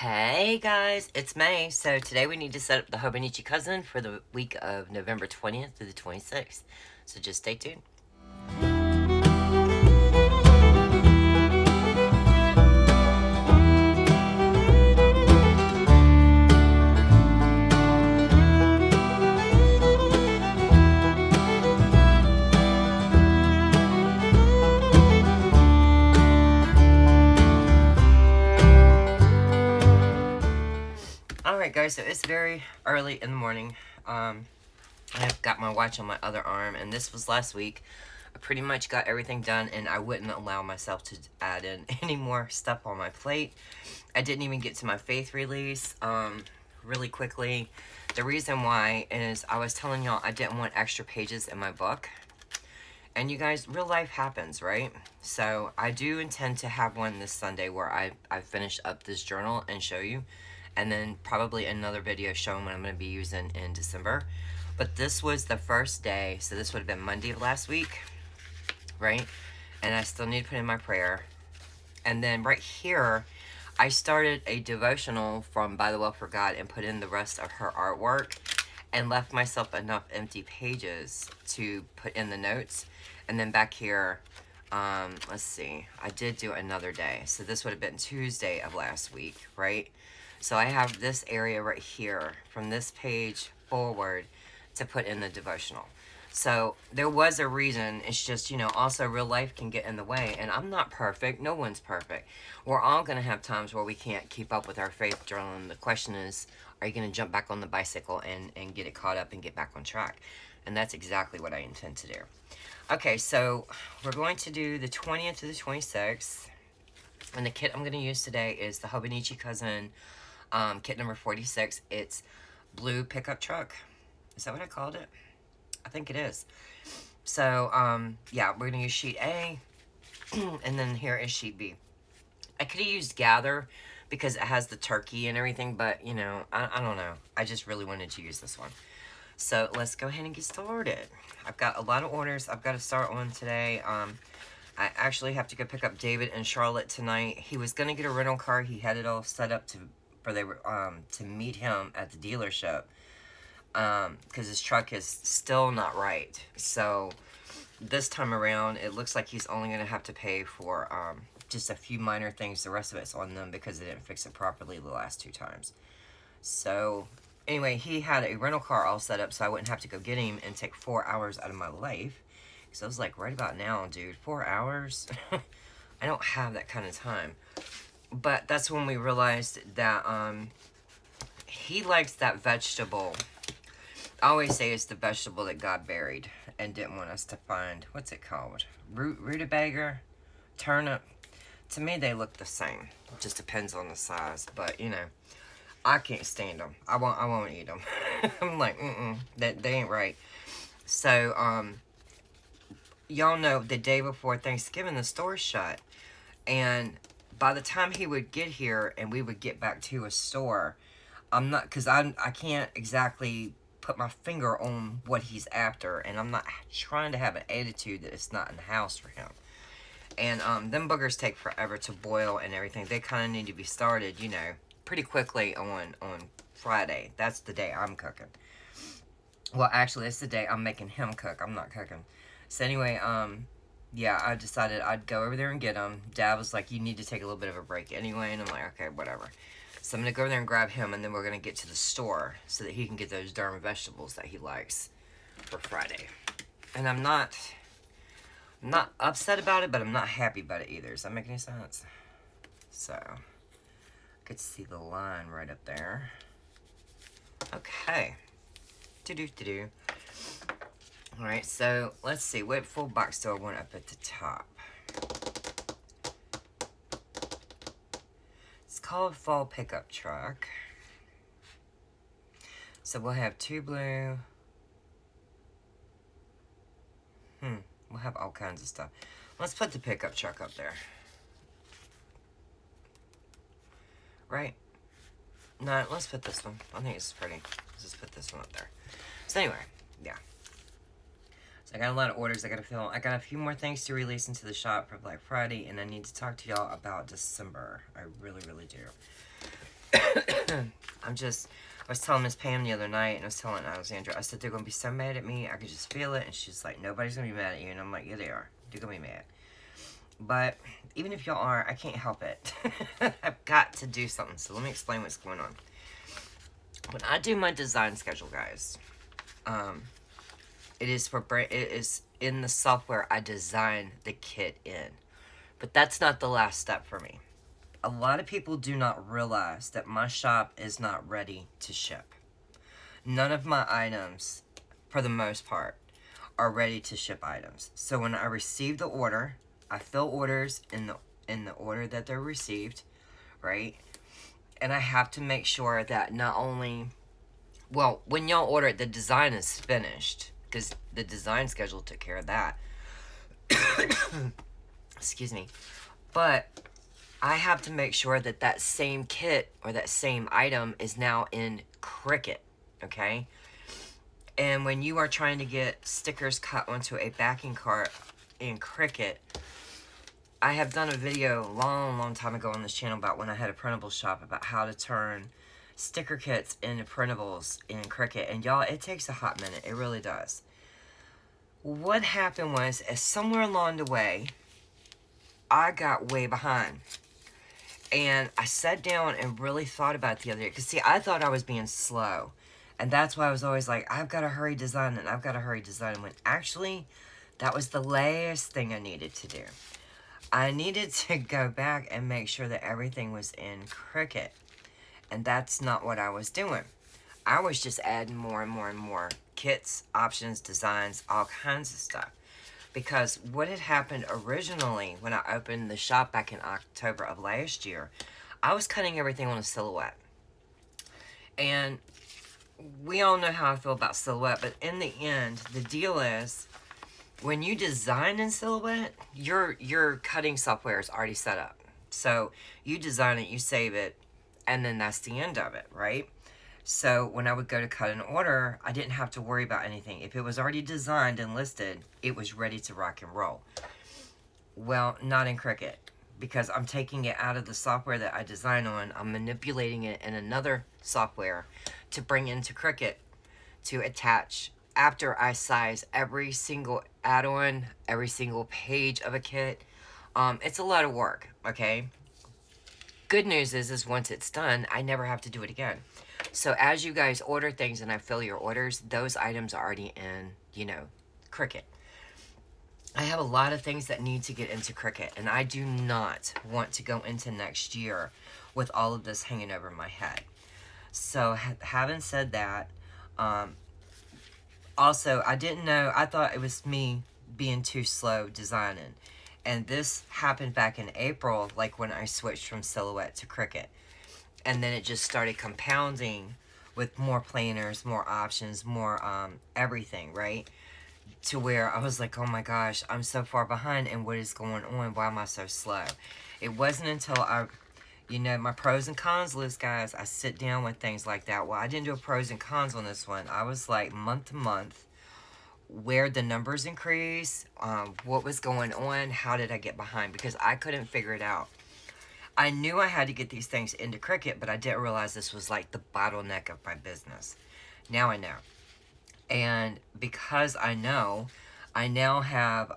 Hey guys, it's May. So today we need to set up the HOBO Cousin for the week of November 20th through the 26th. So just stay tuned. Alright guys, so it's very early in the morning. I've got my watch on my other arm, and this was last week. I pretty much got everything done, and I wouldn't allow myself to add in any more stuff on my plate. I didn't even get to my faith release really quickly. The reason why is I was telling y'all I didn't want extra pages in my book. And you guys, real life happens, right? So I do intend to have one this Sunday where I finish up this journal and show you. And then probably another video showing what I'm going to be using in December. But this was the first day, so this would have been Monday of last week, right? And I still need to put in my prayer. And then right here, I started a devotional from By the Well for God and put in the rest of her artwork and left myself enough empty pages to put in the notes. And then back here, let's see, I did do another day. So this would have been Tuesday of last week, right? So I have this area right here from this page forward to put in the devotional. So there was a reason. It's just, you know, also real life can get in the way. And I'm not perfect. No one's perfect. We're all going to have times where we can't keep up with our faith journal. And the question is, are you going to jump back on the bicycle and get it caught up and get back on track? And that's exactly what I intend to do. Okay, so we're going to do the 20th to the 26th. And the kit I'm going to use today is the HOBO Cousin kit number 46. It's blue pickup truck. Is that what I called it? I think it is. So, yeah, we're going to use sheet A. And then here is sheet B. I could have used Gather because it has the turkey and everything. But, you know, I don't know. I just really wanted to use this one. So, let's go ahead and get started. I've got a lot of orders I've got to start on today. I actually have to go pick up David and Charlotte tonight. He was going to get a rental car. He had it all set up to meet him at the dealership. Because his truck is still not right. So this time around, it looks like he's only going to have to pay for just a few minor things. The rest of it's on them because they didn't fix it properly the last 2 times. So anyway, he had a rental car all set up so I wouldn't have to go get him and take 4 hours out of my life. So I was like, right about now, dude, 4 hours? I don't have that kind of time. But that's when we realized that he likes that vegetable. I always say it's the vegetable that God buried and didn't want us to find. What's it called? Rutabaga? Turnip? To me, they look the same. It just depends on the size. But, you know, I can't stand them. I won't eat them. I'm like, they ain't right. So, y'all know the day before Thanksgiving, the store's shut. And by the time he would get here and we would get back to a store, because I can't exactly put my finger on what he's after, and I'm not trying to have an attitude that it's not in the house for him. And them boogers take forever to boil and everything. They kind of need to be started, you know, pretty quickly on Friday. That's the day I'm cooking. Well, actually, it's the day I'm making him cook. I'm not cooking. So anyway, yeah, I decided I'd go over there and get him. Dad was like, you need to take a little bit of a break anyway, and I'm like, okay, whatever. So I'm going to go over there and grab him, and then we're going to get to the store so that he can get those darn vegetables that he likes for Friday. And I'm not upset about it, but I'm not happy about it either. Does that make any sense? So, I could see the line right up there. Okay. Alright, so let's see. What full box do I want up at the top? Called Fall Pickup Truck. So we'll have 2 blue. We'll have all kinds of stuff. Let's put the pickup truck up there. Right? No, let's put this one. I think it's pretty. Let's just put this one up there. So anyway, yeah. So I got a lot of orders I gotta fill. I got a few more things to release into the shop for Black Friday, and I need to talk to y'all about December. I really, really do. I was telling Miss Pam the other night, and I was telling Alexandra, I said, they're going to be so mad at me, I could just feel it, and she's like, nobody's going to be mad at you, and I'm like, yeah, they are, they're going to be mad. But even if y'all are, I can't help it. I've got to do something, so let me explain what's going on. When I do my design schedule, guys, it is in the software I design the kit in. But that's not the last step for me. A lot of people do not realize that my shop is not ready to ship. None of my items, for the most part, are ready to ship items. So when I receive the order, I fill orders in the order that they're received, right? And I have to make sure that not only, well, when y'all order it, the design is finished, because the design schedule took care of that. Excuse me. But I have to make sure that that same kit or that same item is now in Cricut, okay? And when you are trying to get stickers cut onto a backing card in Cricut, I have done a video a long time ago on this channel about when I had a printable shop about how to turn sticker kits into printables in Cricut. And y'all, it takes a hot minute. It really does. What happened was, somewhere along the way, I got way behind. And I sat down and really thought about it the other day. Because, see, I thought I was being slow. And that's why I was always like, I've got to hurry designing. I've got to hurry designing. When actually, that was the last thing I needed to do. I needed to go back and make sure that everything was in Cricut. And that's not what I was doing. I was just adding more and more and more kits, options, designs, all kinds of stuff. Because what had happened originally when I opened the shop back in October of last year, I was cutting everything on a silhouette. And we all know how I feel about silhouette, but in the end, the deal is, when you design in silhouette, your cutting software is already set up. So you design it, you save it, and then that's the end of it, right? So when I would go to cut an order, I didn't have to worry about anything. If it was already designed and listed, it was ready to rock and roll. Well, not in Cricut, because I'm taking it out of the software that I design on. I'm manipulating it in another software to bring into Cricut to attach after I size every single add-on, every single page of a kit. It's a lot of work, okay? Good news is once it's done, I never have to do it again. So as you guys order things and I fill your orders, those items are already in, Cricut. I have a lot of things that need to get into Cricut, and I do not want to go into next year with all of this hanging over my head. So having said that, also, I didn't know, I thought it was me being too slow designing. And this happened back in April, like when I switched from Silhouette to Cricut. And then it just started compounding with more planners, more options, more everything, right? To where I was like, oh my gosh, I'm so far behind, and what is going on? Why am I so slow? It wasn't until my pros and cons list, guys, I sit down with things like that. Well, I didn't do a pros and cons on this one. I was like month to month, where the numbers increase, what was going on, how did I get behind? Because I couldn't figure it out. I knew I had to get these things into Cricut, but I didn't realize this was like the bottleneck of my business. Now I know. And because I know, I now have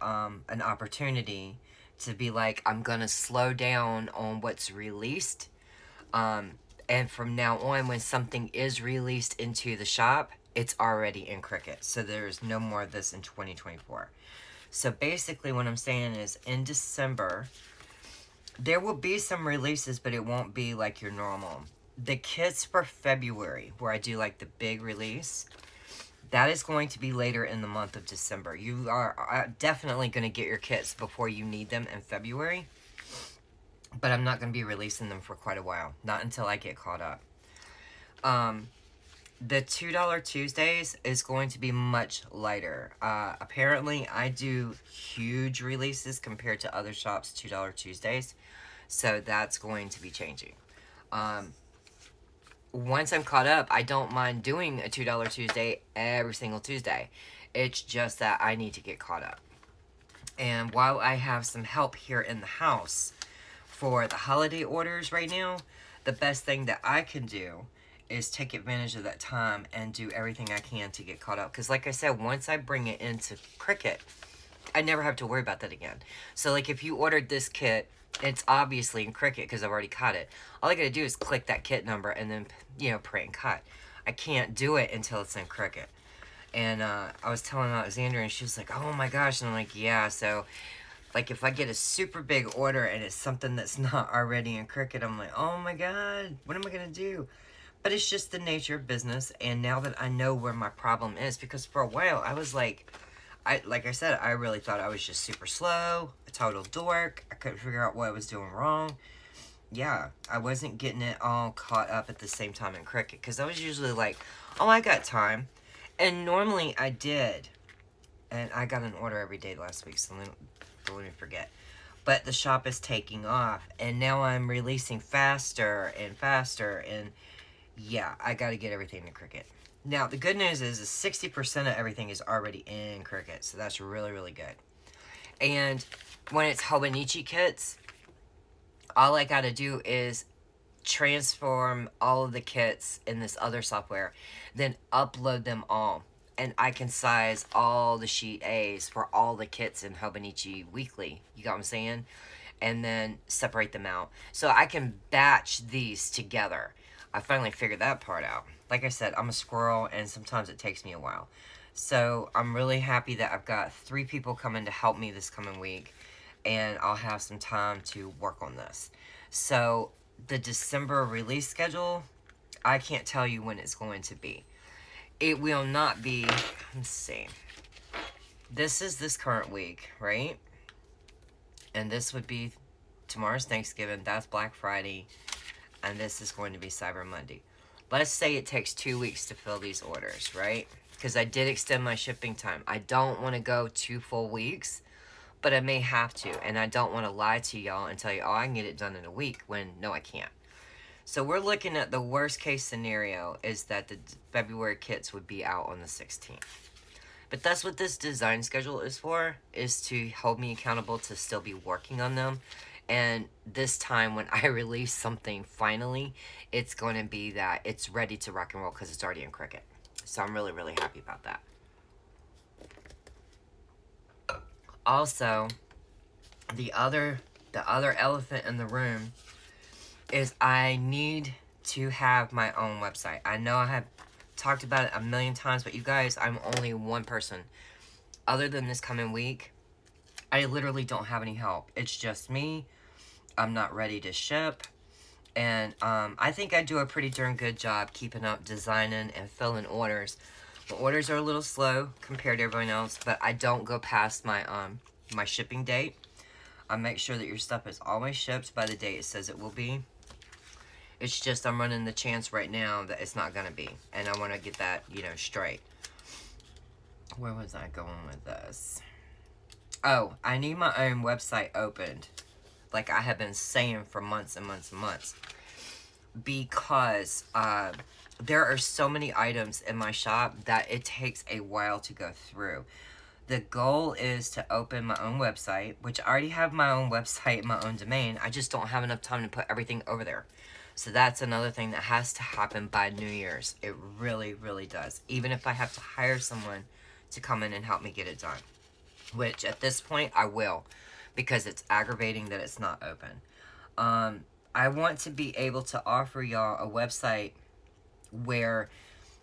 an opportunity to be like, I'm going to slow down on what's released. And from now on, when something is released into the shop, it's already in Cricut. So there's no more of this in 2024. So basically what I'm saying is, in December, there will be some releases, but it won't be like your normal. The kits for February, where I do like the big release, that is going to be later in the month of December. You are definitely going to get your kits before you need them in February. But I'm not going to be releasing them for quite a while. Not until I get caught up. The $2 Tuesdays is going to be much lighter. Apparently, I do huge releases compared to other shops' $2 Tuesdays. So that's going to be changing. Once I'm caught up, I don't mind doing a $2 Tuesday every single Tuesday. It's just that I need to get caught up. And while I have some help here in the house for the holiday orders right now, the best thing that I can do is take advantage of that time and do everything I can to get caught up. Because like I said, once I bring it into Cricut, I never have to worry about that again. So like if you ordered this kit, it's obviously in Cricut because I've already cut it. All I gotta do is click that kit number and then, you know, print and cut. I can't do it until it's in Cricut. And I was telling Alexandra and she was like, oh my gosh. And I'm like, yeah, so like if I get a super big order and it's something that's not already in Cricut, I'm like, oh my God, what am I gonna do? But it's just the nature of business. And now that I know where my problem is, because for a while I was like I said, I really thought I was just super slow, a total dork. I couldn't figure out what I was doing wrong. Yeah, I wasn't getting it all caught up at the same time in Cricut. Because I was usually like, oh, I got time. And normally I did. And I got an order every day last week, so don't let me forget. But the shop is taking off. And now I'm releasing faster and faster. And yeah, I got to get everything to Cricut. Now, the good news is 60% of everything is already in Cricut, so that's really, really good. And when it's Hobonichi kits, all I gotta do is transform all of the kits in this other software, then upload them all. And I can size all the sheet A's for all the kits in Hobonichi Weekly. You got what I'm saying? And then separate them out. So I can batch these together. I finally figured that part out. Like I said, I'm a squirrel, and sometimes it takes me a while. So I'm really happy that I've got 3 people coming to help me this coming week, and I'll have some time to work on this. So the December release schedule, I can't tell you when it's going to be. It will not be, let's see. This is this current week, right? And this would be, tomorrow's Thanksgiving, that's Black Friday, and this is going to be Cyber Monday. Let's say it takes 2 weeks to fill these orders, right? Because I did extend my shipping time. I don't want to go 2 full weeks, but I may have to. And I don't want to lie to y'all and tell you, oh, I can get it done in a week, when no, I can't. So we're looking at the worst case scenario is that the February kits would be out on the 16th. But that's what this design schedule is for, is to hold me accountable to still be working on them. And this time when I release something finally, it's going to be that it's ready to rock and roll because it's already in Cricut. So I'm really, really happy about that. Also, the other elephant in the room is I need to have my own website. I know I have talked about it a million times, but you guys, I'm only one person. Other than this coming week, I literally don't have any help. It's just me. I'm not ready to ship. And I think I do a pretty darn good job keeping up designing and filling orders. My orders are a little slow compared to everyone else, but I don't go past my my shipping date. I make sure that your stuff is always shipped by the date it says it will be. It's just I'm running the chance right now that it's not going to be. And I want to get that, you know, straight. Where was I going with this? Oh, I need my own website opened. Like I have been saying for months and months and months. Because there are so many items in my shop that it takes a while to go through. The goal is to open my own website, which I already have my own website, my own domain. I just don't have enough time to put everything over there. So that's another thing that has to happen by New Year's. It really, really does. Even if I have to hire someone to come in and help me get it done. Which at this point I will. Because it's aggravating that it's not open. I want to be able to offer y'all a website where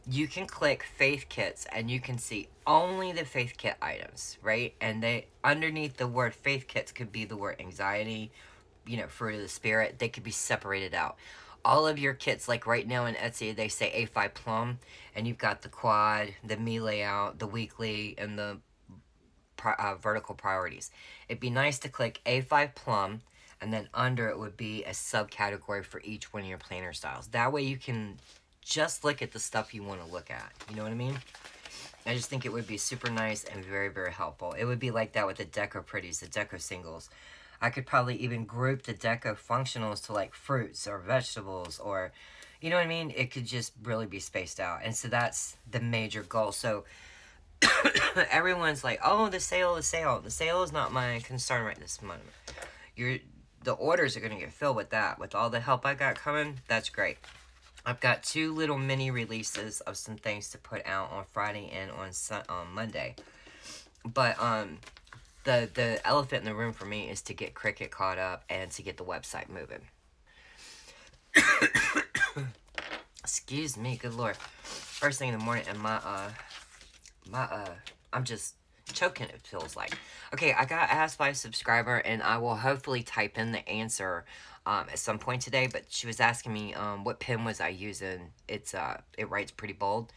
you can click Faith Kits and you can see only the Faith Kit items, right? And they underneath the word Faith Kits could be the word anxiety, you know, fruit of the spirit. They could be separated out. All of your kits, like right now in Etsy, they say A5 Plum, and you've got the quad, the me layout, the weekly, and the vertical priorities. It'd be nice to click A5 Plum, and then under it would be a subcategory for each one of your planner styles. That way you can just look at the stuff you want to look at. You know what I mean? I just think it would be super nice and very, very helpful. It would be like that with the Deco Pretties, the Deco Singles. I could probably even group the Deco Functionals to like fruits or vegetables or, you know what I mean? It could just really be spaced out. And so that's the major goal. So everyone's like, oh, the sale. The sale is not my concern right this moment. the orders are going to get filled with that. With all the help I got coming, that's great. I've got 2 little mini releases of some things to put out on Friday and on Monday. But the elephant in the room for me is to get Cricut caught up and to get the website moving. Excuse me, good lord. First thing in the morning, and I'm just choking, it feels like. Okay, I got asked by a subscriber, and I will hopefully type in the answer at some point today, but she was asking me what pen was I using. It writes pretty bold.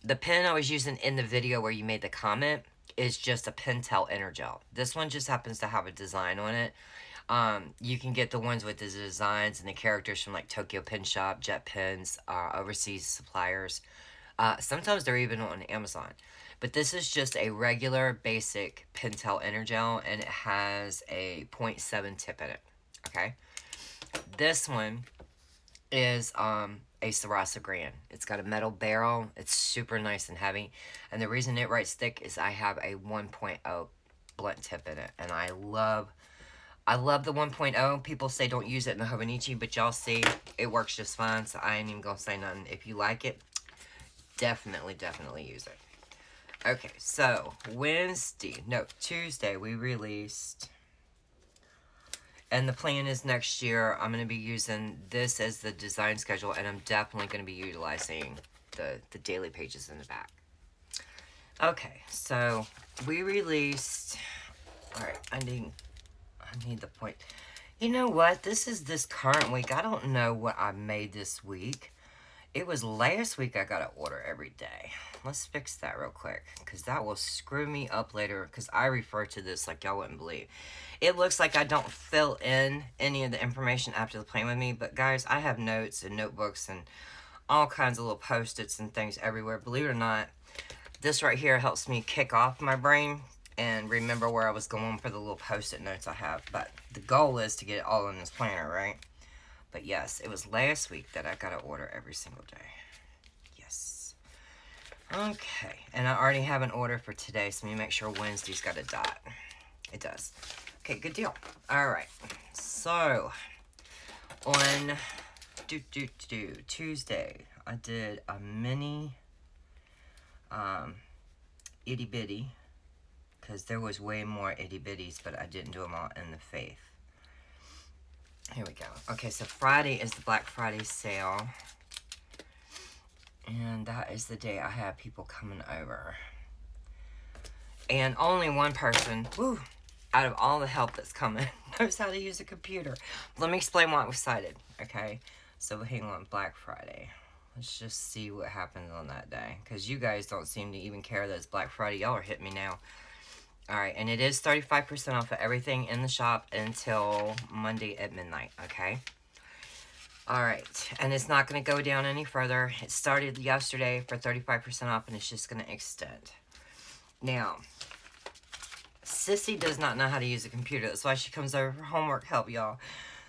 The pen I was using in the video where you made the comment is just a Pentel Energel. This one just happens to have a design on it. You can get the ones with the designs and the characters from like Tokyo Pen Shop, Jet Pens, overseas suppliers. Sometimes they're even on Amazon. But this is just a regular basic Pentel Energel, and it has a 0.7 tip in it. Okay? This one is a Sarasa Grand. It's got a metal barrel. It's super nice and heavy. And the reason it writes thick is I have a 1.0 blunt tip in it. And I love the 1.0. People say don't use it in the Hobonichi, but y'all see, it works just fine, so I ain't even gonna say nothing. If you like it, definitely use it. Okay, so Tuesday we released, and the plan is next year I'm going to be using this as the design schedule, and I'm definitely going to be utilizing the daily pages in the back. Okay, so we released, alright, I need the point. You know what, this is this current week. I don't know what I made this week. It was last week I got an order every day. Let's fix that real quick, because that will screw me up later, because I refer to this like y'all wouldn't believe. It looks like I don't fill in any of the information after the plan with me, but guys, I have notes and notebooks and all kinds of little post-its and things everywhere. Believe it or not, this right here helps me kick off my brain and remember where I was going for the little post-it notes I have. But the goal is to get it all in this planner, right? But yes, it was last week that I got an order every single day. Yes. Okay, and I already have an order for today, so let me make sure Wednesday's got a dot. It does. Okay, good deal. Alright, so on Tuesday, I did a mini itty bitty, because there was way more itty bitties, but I didn't do them all in the faith. Here we go. Okay, so Friday is the Black Friday sale. And that is the day I have people coming over. And only one person, out of all the help that's coming, knows how to use a computer. Let me explain why I was excited, okay? So hang on, Black Friday. Let's just see what happens on that day. Because you guys don't seem to even care that it's Black Friday. Y'all are hitting me now. Alright, and it is 35% off of everything in the shop until Monday at midnight, okay? Alright, and it's not going to go down any further. It started yesterday for 35% off, and it's just going to extend. Now, Sissy does not know how to use a computer. That's why she comes over for homework help, y'all.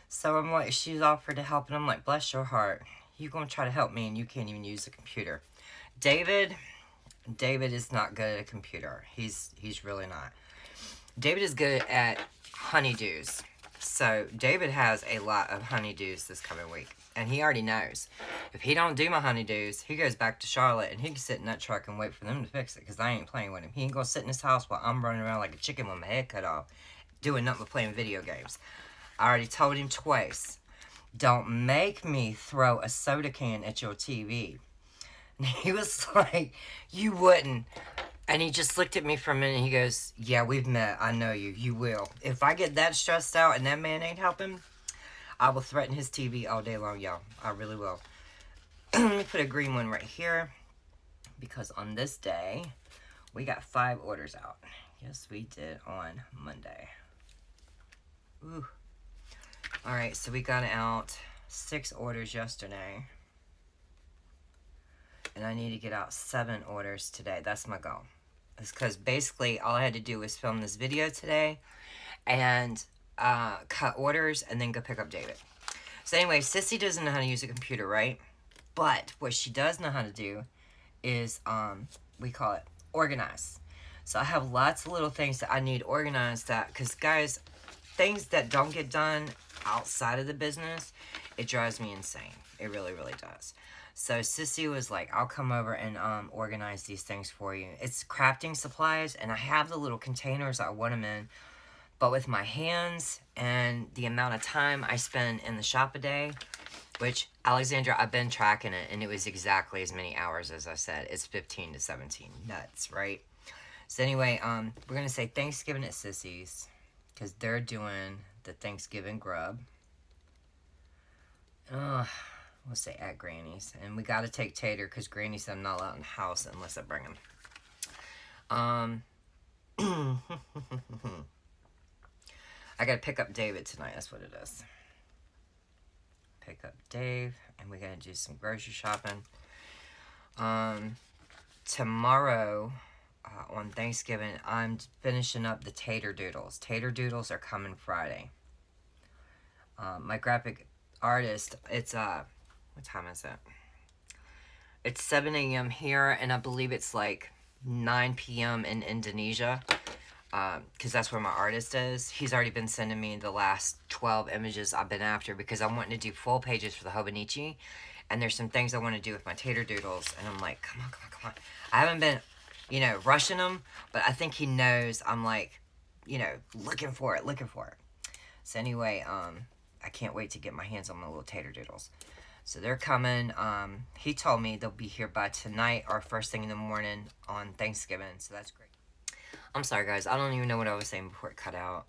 So I'm like, she's offered to help, and I'm like, bless your heart. You're going to try to help me, and you can't even use a computer. David is not good at a computer. He's really not. David is good at honeydews. So David has a lot of honeydews this coming week. And he already knows. If he don't do my honeydews, he goes back to Charlotte and he can sit in that truck and wait for them to fix it. Because I ain't playing with him. He ain't going to sit in his house while I'm running around like a chicken with my head cut off. Doing nothing but playing video games. I already told him twice. Don't make me throw a soda can at your TV. And he was like, you wouldn't. And he just looked at me for a minute and he goes, yeah, we've met. I know you. You will. If I get that stressed out and that man ain't helping, I will threaten his TV all day long, y'all. I really will. Let me put a green one right here. Because on this day, we got 5 orders out. Yes, we did on Monday. Ooh. Alright, so we got out 6 orders yesterday. And I need to get out 7 orders today. That's my goal. It's because basically all I had to do was film this video today and cut orders and then go pick up David. So anyway, Sissy doesn't know how to use a computer, right? But what she does know how to do is, we call it organize. So I have lots of little things that I need organized that, because guys, things that don't get done outside of the business, it drives me insane. It really, really does. So Sissy was like, I'll come over and organize these things for you. It's crafting supplies, and I have the little containers I want them in. But with my hands and the amount of time I spend in the shop a day, which, Alexandra, I've been tracking it, and it was exactly as many hours as I said. It's 15 to 17. Nuts, right? So anyway, we're going to say Thanksgiving at Sissy's, because they're doing the Thanksgiving grub. We'll say at Granny's. And we got to take Tater, because Granny said I'm not allowed in the house unless I bring him. I got to pick up David tonight. That's what it is. Pick up Dave, and we're going to do some grocery shopping. Tomorrow, on Thanksgiving, I'm finishing up the tater doodles. Tater doodles are coming Friday. My graphic artist, it's, what time is it? It's 7 a.m. here, and I believe it's like 9 p.m. in Indonesia. Because that's where my artist is. He's already been sending me the last 12 images I've been after, because I'm wanting to do full pages for the Hobonichi, and there's some things I want to do with my tater doodles, and I'm like, come on. I haven't been, rushing them, but I think he knows I'm like, looking for it. So anyway, I can't wait to get my hands on my little tater doodles. So they're coming. He told me they'll be here by tonight or first thing in the morning on Thanksgiving, so that's great. I'm sorry, guys. I don't even know what I was saying before it cut out.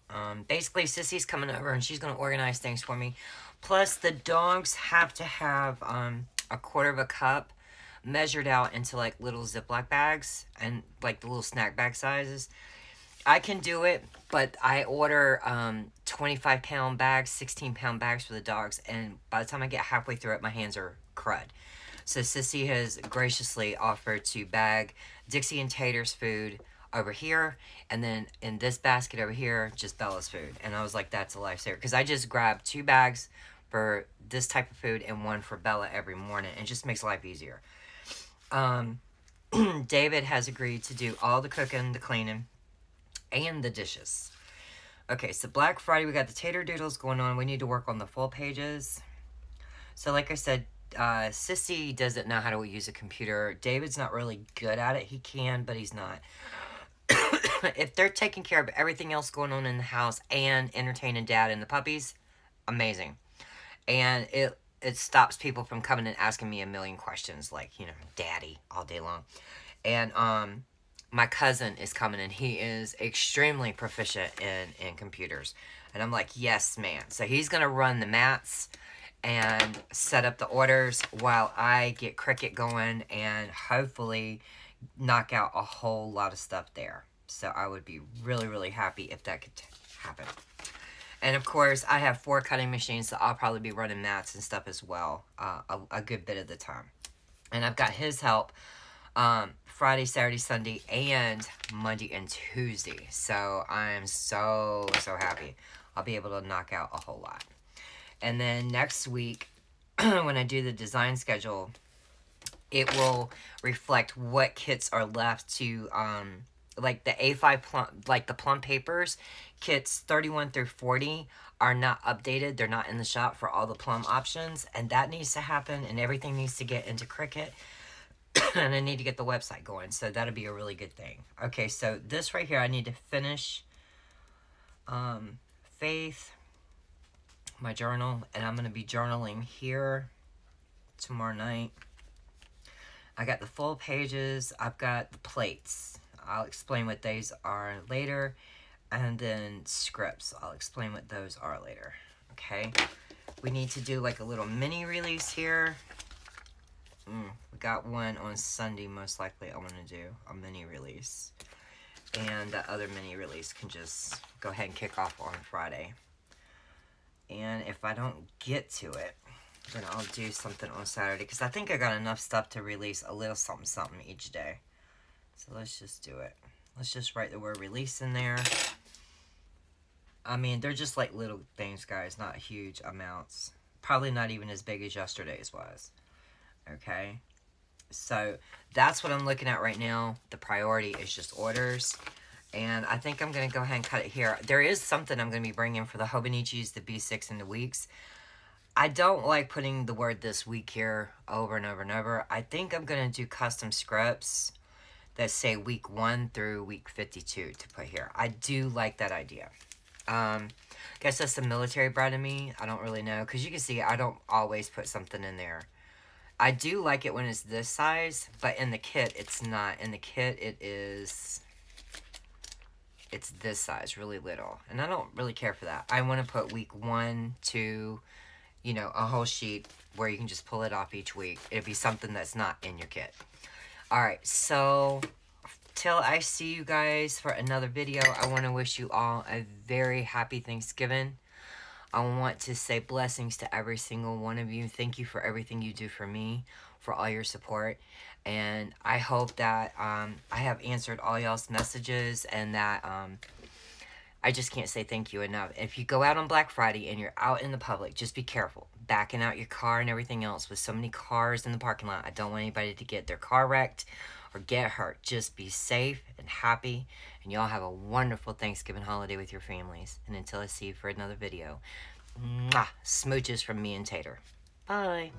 Basically, Sissy's coming over, and she's going to organize things for me. Plus, the dogs have to have a quarter of a cup measured out into, like, little Ziploc bags and, like, the little snack bag sizes. I can do it, but I order 25-pound bags, 16-pound bags for the dogs, and by the time I get halfway through it, my hands are crud. So Sissy has graciously offered to bag Dixie and Tater's food over here, and then in this basket over here, just Bella's food. And I was like, that's a lifesaver, because I just grab 2 bags for this type of food and 1 for Bella every morning, and it just makes life easier. David has agreed to do all the cooking, the cleaning, and the dishes. Okay, so Black Friday, we got the tater doodles going on. We need to work on the full pages. So like I said, Sissy doesn't know how to use a computer. David's not really good at it. He can, but he's not. If they're taking care of everything else going on in the house and entertaining Dad and the puppies, amazing. And it stops people from coming and asking me a million questions, like, Daddy, all day long. And my cousin is coming, and he is extremely proficient in computers. And I'm like, yes, man. So he's going to run the mats and set up the orders while I get Cricut going and hopefully knock out a whole lot of stuff there. So I would be really, really happy if that could happen. And of course, I have 4 cutting machines, so I'll probably be running mats and stuff as well a good bit of the time. And I've got his help Friday, Saturday, Sunday, and Monday and Tuesday. So I'm so happy. I'll be able to knock out a whole lot. And then next week, when I do the design schedule, it will reflect what kits are left to, like the A5 plum, like the plum papers, kits 31 through 40 are not updated. They're not in the shop for all the plum options, and that needs to happen, and everything needs to get into Cricut. And I need to get the website going, so that'll be a really good thing. Okay, so this right here, I need to finish Faith, my journal, and I'm going to be journaling here tomorrow night. I got the full pages. I've got the plates. I'll explain what these are later. And then scripts. I'll explain what those are later. Okay? We need to do like a little mini release here. We got one on Sunday, most likely I'm going to do a mini release. And the other mini release can just go ahead and kick off on Friday. And if I don't get to it, then I'll do something on Saturday. Because I think I got enough stuff to release a little something each day. So let's just do it. Let's just write the word release in there. I mean, they're just like little things, guys. Not huge amounts. Probably not even as big as yesterday's was. Okay? So that's what I'm looking at right now. The priority is just orders. And I think I'm going to go ahead and cut it here. There is something I'm going to be bringing for the Hobonichis, the B6, and the weeks. I don't like putting the word this week here over and over and over. I think I'm going to do custom scripts that say week 1 through week 52 to put here. I do like that idea. Guess that's the military brat in me. I don't really know. Because you can see I don't always put something in there. I do like it when it's this size. But in the kit, it's not. In the kit, it's this size. Really little. And I don't really care for that. I want to put week 1, 2, you know, a whole sheet where you can just pull it off each week. It'd be something that's not in your kit. Alright, so till I see you guys for another video, I want to wish you all a very happy Thanksgiving. I want to say blessings to every single one of you. Thank you for everything you do for me, for all your support. And I hope that I have answered all y'all's messages and that I just can't say thank you enough. If you go out on Black Friday and you're out in the public, just be careful. Backing out your car and everything else with so many cars in the parking lot. I don't want anybody to get their car wrecked or get hurt. Just be safe and happy. And y'all have a wonderful Thanksgiving holiday with your families. And until I see you for another video, mwah, smooches from me and Tater. Bye.